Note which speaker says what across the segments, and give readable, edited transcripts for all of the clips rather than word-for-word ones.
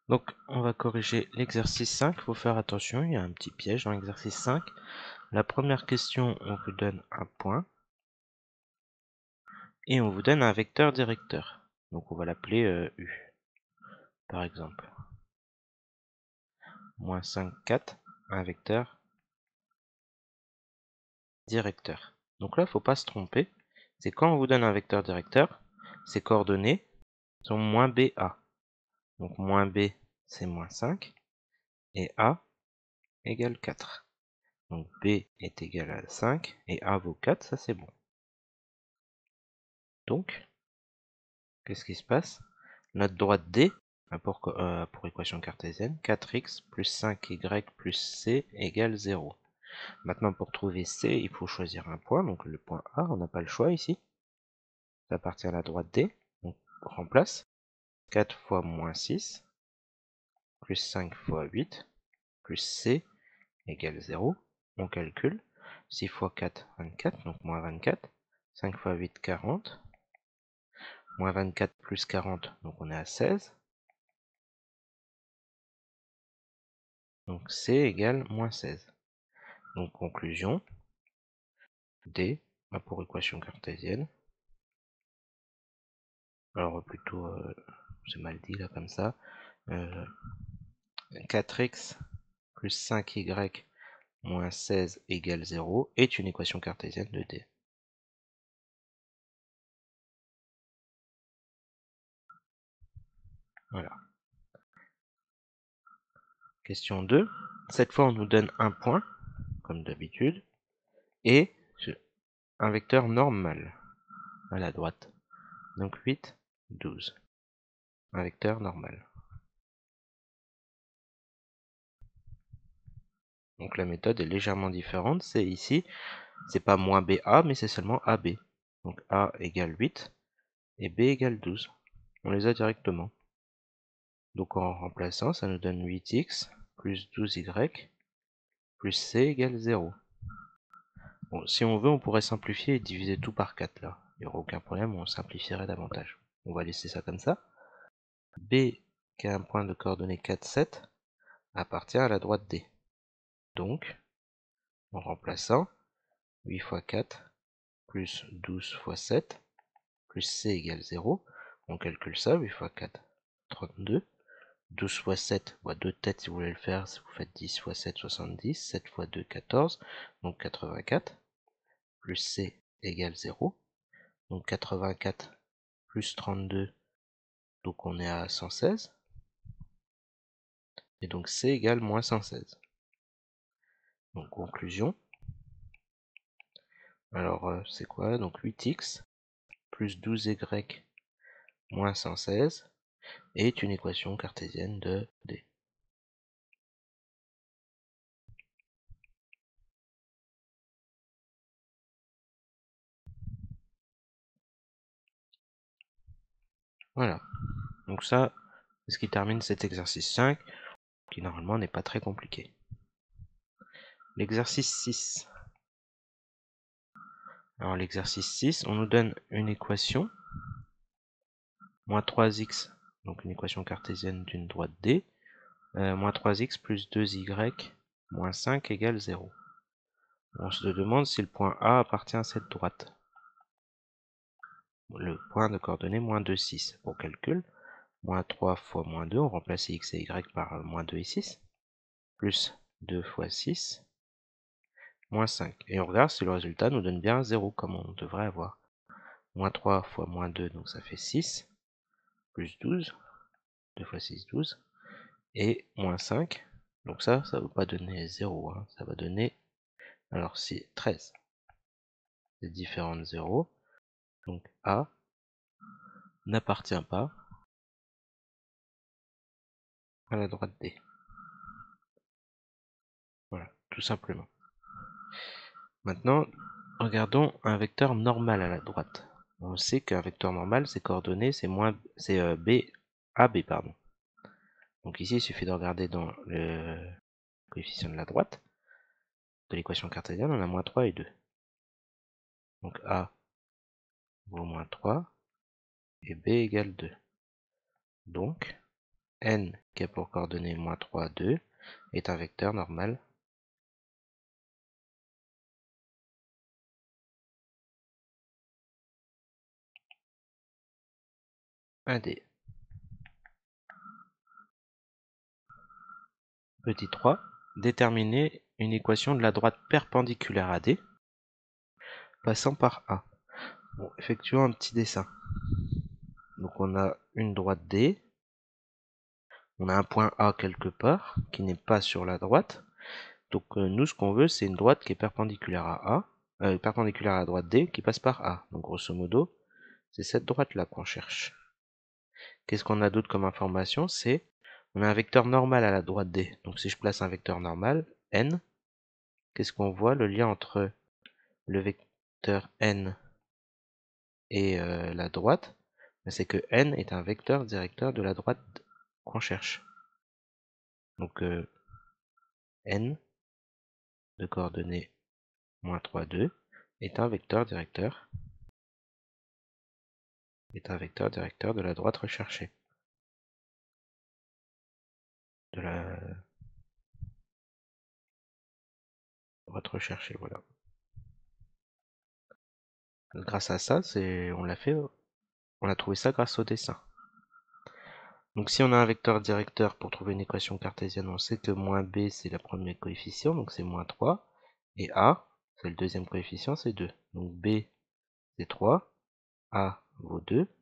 Speaker 1: Donc, on va corriger l'exercice 5. Il faut faire attention, il y a un petit piège dans l'exercice 5. La première question, on vous donne un point. Et on vous donne un vecteur directeur. Donc, on va l'appeler U, par exemple. Moins 5, 4, un vecteur directeur. Donc là, il ne faut pas se tromper. C'est quand on vous donne un vecteur directeur, ses coordonnées sont moins BA. Donc, moins B, c'est moins 5. Et A égale 4. Donc B est égal à 5 et A vaut 4, ça c'est bon. Donc, qu'est-ce qui se passe? Notre droite D, pour équation cartésienne, 4x plus 5y plus c égale 0. Maintenant, pour trouver c, il faut choisir un point, donc le point A, on n'a pas le choix ici. Ça appartient à la droite D, donc on remplace. 4 fois moins 6, plus 5 fois 8, plus c égale 0. On calcule. 6 fois 4, 24, donc moins 24. 5 fois 8, 40. Moins 24 plus 40, donc on est à 16. Donc C égale moins 16. Donc conclusion, D, pour équation cartésienne. Alors plutôt, c'est mal dit là comme ça. 4x plus 5y moins 16 égale 0 est une équation cartésienne de D. Voilà. Question 2. Cette fois, on nous donne un point, comme d'habitude, et un vecteur normal à la droite. Donc 8, 12. Un vecteur normal. Donc la méthode est légèrement différente. C'est ici, c'est pas moins BA, mais c'est seulement AB. Donc A égale 8 et B égale 12. On les a directement. Donc en remplaçant, ça nous donne 8x plus 12y plus C égale 0. Bon, si on veut, on pourrait simplifier et diviser tout par 4 là. Il n'y aura aucun problème, on simplifierait davantage. On va laisser ça comme ça. B, qui a un point de coordonnées 4, 7, appartient à la droite D. Donc, en remplaçant, 8 fois 4 plus 12 fois 7 plus C égale 0. On calcule ça, 8 fois 4, 32. 12 fois 7, 2 têtes si vous voulez le faire, si vous faites 10 fois 7, 70. 7 fois 2, 14. Donc 84. Plus C égale 0. Donc 84 plus 32. Donc on est à 116. Et donc C égale moins 116. Donc conclusion. Alors c'est quoi? Donc 8x plus 12y moins 116 est une équation cartésienne de D. Voilà. Donc ça, c'est ce qui termine cet exercice 5, qui normalement n'est pas très compliqué. L'exercice 6. Alors l'exercice 6, on nous donne une équation, moins 3x, donc une équation cartésienne d'une droite D, moins 3x plus 2y moins 5 égale 0. On se demande si le point A appartient à cette droite. Le point de coordonnées moins 2, 6. Pour calcul, moins 3 fois moins 2, on remplace x et y par moins 2 et 6, plus 2 fois 6, moins 5. Et on regarde si le résultat nous donne bien 0, comme on devrait avoir. Moins 3 fois moins 2, donc ça fait 6, plus 12, 2 fois 6, 12, et moins 5. Donc ça ne va pas donner 0, hein, ça va donner, alors c'est 13. C'est différent de 0, donc A n'appartient pas à la droite D. Voilà, tout simplement. Maintenant, regardons un vecteur normal à la droite. On sait qu'un vecteur normal, ses coordonnées, c'est B, AB, pardon. Donc ici, il suffit de regarder dans le coefficient de la droite de l'équation cartésienne, on a moins 3 et 2. Donc A vaut moins 3 et B égale 2. Donc, n qui a pour coordonnée moins 3, 2 est un vecteur normal AD. Petit 3, déterminer une équation de la droite perpendiculaire à D passant par A. Bon, effectuons un petit dessin. Donc on a une droite D, on a un point A quelque part qui n'est pas sur la droite. Donc nous ce qu'on veut c'est une droite qui est perpendiculaire à A, perpendiculaire à la droite D qui passe par A. Donc grosso modo, c'est cette droite là qu'on cherche. Qu'est-ce qu'on a d'autre comme information? C'est on a un vecteur normal à la droite D. Donc si je place un vecteur normal, n, qu'est-ce qu'on voit? Le lien entre le vecteur n et la droite, c'est que n est un vecteur directeur de la droite qu'on cherche. Donc n de coordonnées moins 3, 2 est un vecteur directeur de la droite recherchée. De la droite recherchée, voilà. Grâce à ça, on a trouvé ça grâce au dessin. Donc si on a un vecteur directeur pour trouver une équation cartésienne, on sait que moins b c'est le premier coefficient, donc c'est moins 3, et a c'est le deuxième coefficient, c'est 2. Donc b c'est 3, a vaut 2,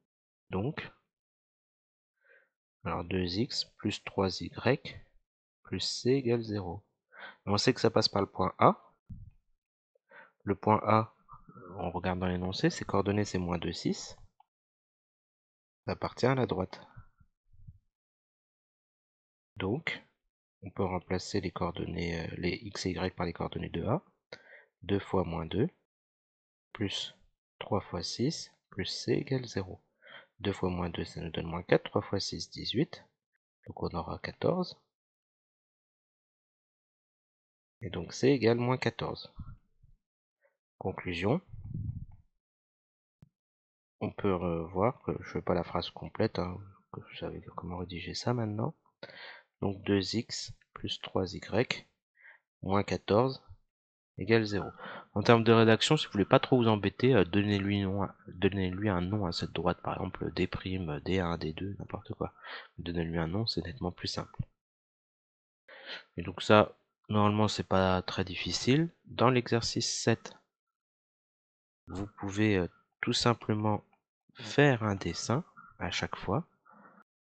Speaker 1: donc alors 2x plus 3y plus c égale 0. On sait que ça passe par le point A. Le point A, on regarde dans l'énoncé, ses coordonnées c'est moins 2, 6. Ça appartient à la droite. Donc, on peut remplacer les coordonnées, les x et y par les coordonnées de A. 2 fois moins 2, plus 3 fois 6, plus c égale 0. 2 fois moins 2, ça nous donne moins 4. 3 fois 6, 18. Donc on aura 14. Et donc c égale moins 14. Conclusion. On peut voir que je ne fais pas la phrase complète, hein, que vous savez comment rédiger ça maintenant. Donc 2x plus 3y moins 14 égale 0. En termes de rédaction, si vous voulez pas trop vous embêter, donnez-lui un nom à cette droite, par exemple D', D1, D2, n'importe quoi. Donnez-lui un nom, c'est nettement plus simple. Et donc ça, normalement, c'est pas très difficile. Dans l'exercice 7, vous pouvez tout simplement faire un dessin à chaque fois.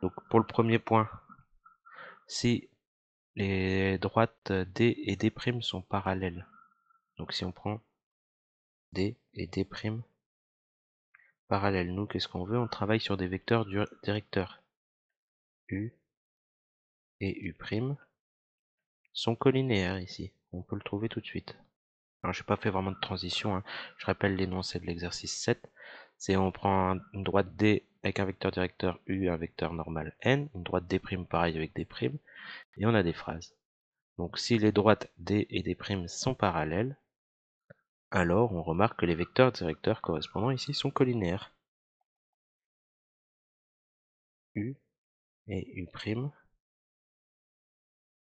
Speaker 1: Donc pour le premier point, si les droites D et D' sont parallèles, donc si on prend D et D' parallèles, nous qu'est-ce qu'on veut? On travaille sur des vecteurs directeurs. U et U' sont collinéaires ici. On peut le trouver tout de suite. Alors j'ai pas fait vraiment de transition, hein. Je rappelle l'énoncé de l'exercice 7. C'est on prend une droite D avec un vecteur directeur U, un vecteur normal N, une droite D' pareil avec D', et on a des phrases. Donc si les droites D et D' sont parallèles, alors on remarque que les vecteurs directeurs correspondants ici sont collinéaires. U et U'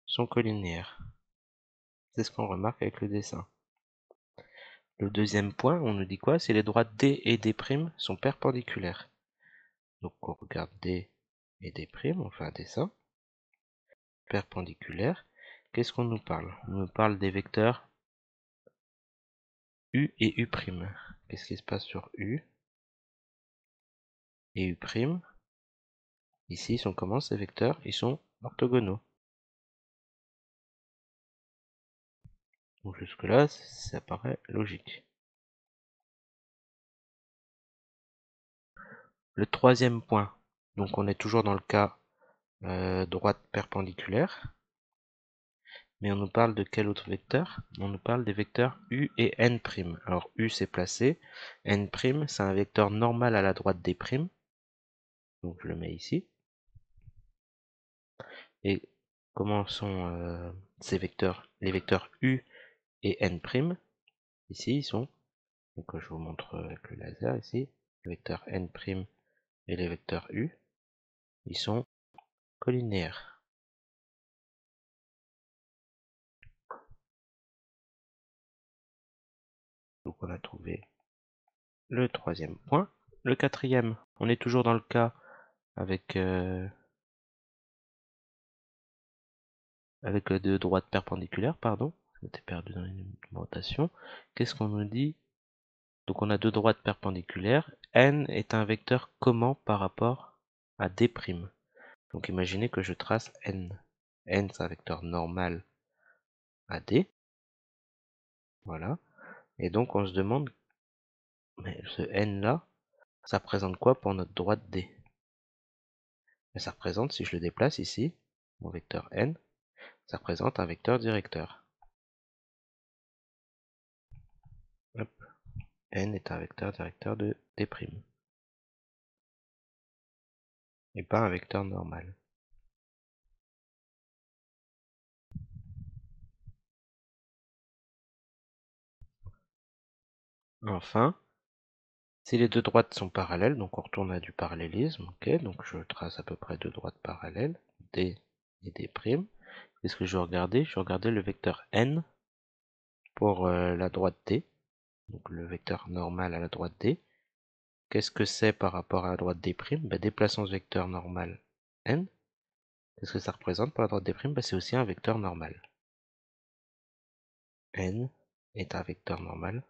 Speaker 1: sont collinéaires. C'est ce qu'on remarque avec le dessin. Le deuxième point, on nous dit quoi? Si les droites D et D' sont perpendiculaires. Donc on regarde D et D', on fait un dessin. Perpendiculaire. Qu'est-ce qu'on nous parle? On nous parle des vecteurs U et U'. Qu'est-ce qui se passe sur U et U'? Ici, ils sont comment ces vecteurs? Ils sont orthogonaux. Donc jusque-là, ça paraît logique. Le troisième point, donc on est toujours dans le cas droite perpendiculaire, mais on nous parle de quel autre vecteur? On nous parle des vecteurs U et N'. Alors U c'est placé, N' c'est un vecteur normal à la droite des primes, donc je le mets ici. Et comment sont ces vecteurs? Les vecteurs U et N', ici ils sont, donc je vous montre avec le laser ici, les vecteurs N' et les vecteurs U, ils sont collinéaire. Donc on a trouvé le troisième point. Le quatrième, on est toujours dans le cas avec deux droites perpendiculaires, pardon. Je m'étais perdu dans les numérotations. Qu'est-ce qu'on nous dit? Donc on a deux droites perpendiculaires. N est un vecteur comment par rapport à D'? Donc imaginez que je trace N. N c'est un vecteur normal à D. Voilà. Et donc on se demande, mais ce N là, ça représente quoi pour notre droite D? Et ça représente, si je le déplace ici, mon vecteur N, ça représente un vecteur directeur. Hop. N est un vecteur directeur de D'. Et pas un vecteur normal. Enfin, si les deux droites sont parallèles, donc on retourne à du parallélisme, ok, donc je trace à peu près deux droites parallèles, D et D'. Qu'est-ce que je vais regarder? Je vais regarder le vecteur N pour la droite D, donc le vecteur normal à la droite D. Qu'est-ce que c'est par rapport à la droite D'? Ben, déplaçons ce vecteur normal N. Qu'est-ce que ça représente pour la droite D'? Ben, c'est aussi un vecteur normal. N est un vecteur normal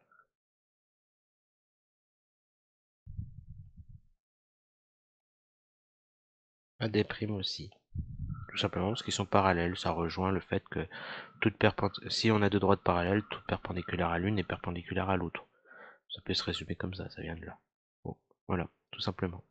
Speaker 1: à D' aussi. Tout simplement parce qu'ils sont parallèles, ça rejoint le fait que si on a deux droites parallèles, toute perpendiculaire à l'une est perpendiculaire à l'autre. Ça peut se résumer comme ça vient de là. Bon, voilà, tout simplement.